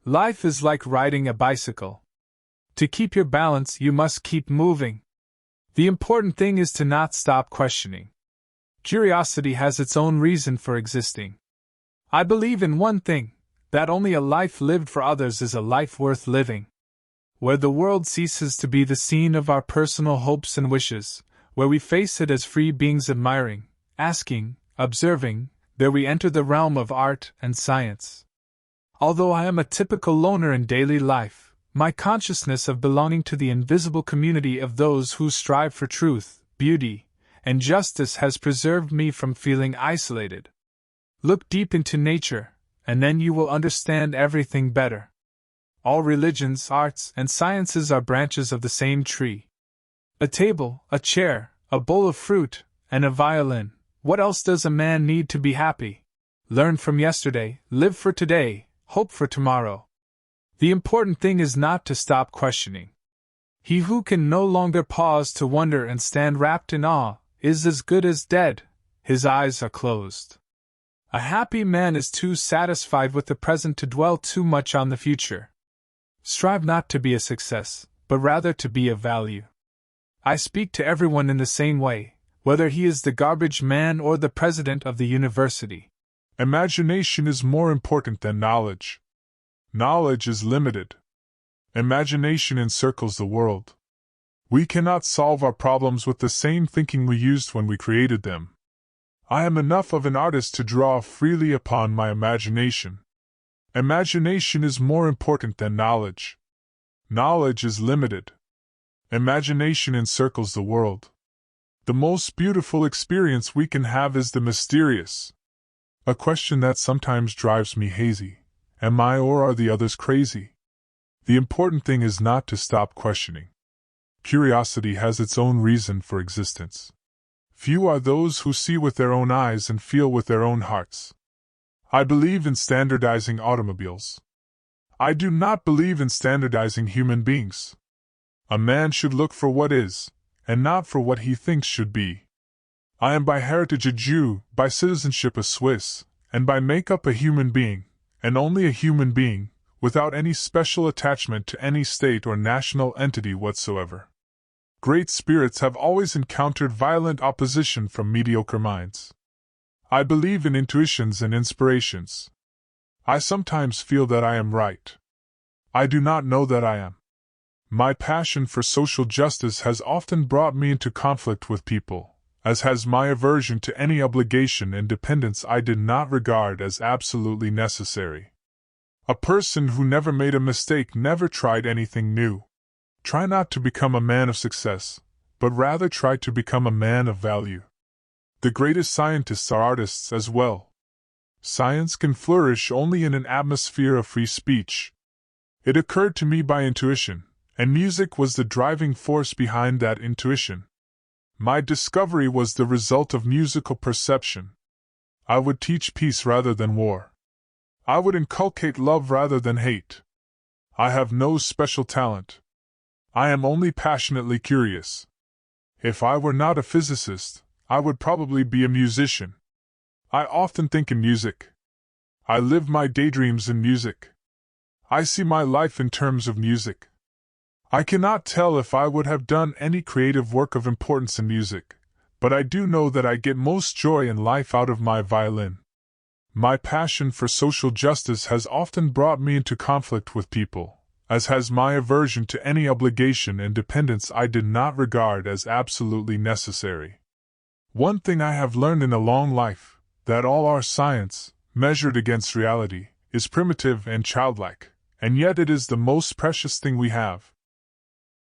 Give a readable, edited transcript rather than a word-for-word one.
Life is like riding a bicycle. To keep your balance, you must keep moving. The important thing is to not stop questioning. Curiosity has its own reason for existing. I believe in one thing, that only a life lived for others is a life worth living. Where the world ceases to be the scene of our personal hopes and wishes, where we face it as free beings admiring, asking, observing, there we enter the realm of art and science. Although I am a typical loner in daily life, my consciousness of belonging to the invisible community of those who strive for truth, beauty, and justice has preserved me from feeling isolated. Look deep into nature, and then you will understand everything better. All religions, arts, and sciences are branches of the same tree. A table, a chair, a bowl of fruit, and a violin. What else does a man need to be happy? Learn from yesterday, live for today, hope for tomorrow. The important thing is not to stop questioning. He who can no longer pause to wonder and stand wrapped in awe is as good as dead. His eyes are closed. A happy man is too satisfied with the present to dwell too much on the future. Strive not to be a success, but rather to be of value. I speak to everyone in the same way, whether he is the garbage man or the president of the university. Imagination is more important than knowledge. Knowledge is limited. Imagination encircles the world. We cannot solve our problems with the same thinking we used when we created them. I am enough of an artist to draw freely upon my imagination. Imagination is more important than knowledge. Knowledge is limited. Imagination encircles the world. The most beautiful experience we can have is the mysterious. A question that sometimes drives me hazy. Am I or are the others crazy? The important thing is not to stop questioning. Curiosity has its own reason for existence. Few are those who see with their own eyes and feel with their own hearts. I believe in standardizing automobiles. I do not believe in standardizing human beings. A man should look for what is, and not for what he thinks should be. I am by heritage a Jew, by citizenship a Swiss, and by makeup a human being, and only a human being, without any special attachment to any state or national entity whatsoever. Great spirits have always encountered violent opposition from mediocre minds. I believe in intuitions and inspirations. I sometimes feel that I am right. I do not know that I am. My passion for social justice has often brought me into conflict with people, as has my aversion to any obligation and dependence I did not regard as absolutely necessary. A person who never made a mistake never tried anything new. Try not to become a man of success, but rather try to become a man of value. The greatest scientists are artists as well. Science can flourish only in an atmosphere of free speech. It occurred to me by intuition, and music was the driving force behind that intuition. My discovery was the result of musical perception. I would teach peace rather than war. I would inculcate love rather than hate. I have no special talent. I am only passionately curious. If I were not a physicist, I would probably be a musician. I often think in music. I live my daydreams in music. I see my life in terms of music. I cannot tell if I would have done any creative work of importance in music, but I do know that I get most joy in life out of my violin. My passion for social justice has often brought me into conflict with people, as has my aversion to any obligation and dependence I did not regard as absolutely necessary. One thing I have learned in a long life, that all our science, measured against reality, is primitive and childlike, and yet it is the most precious thing we have.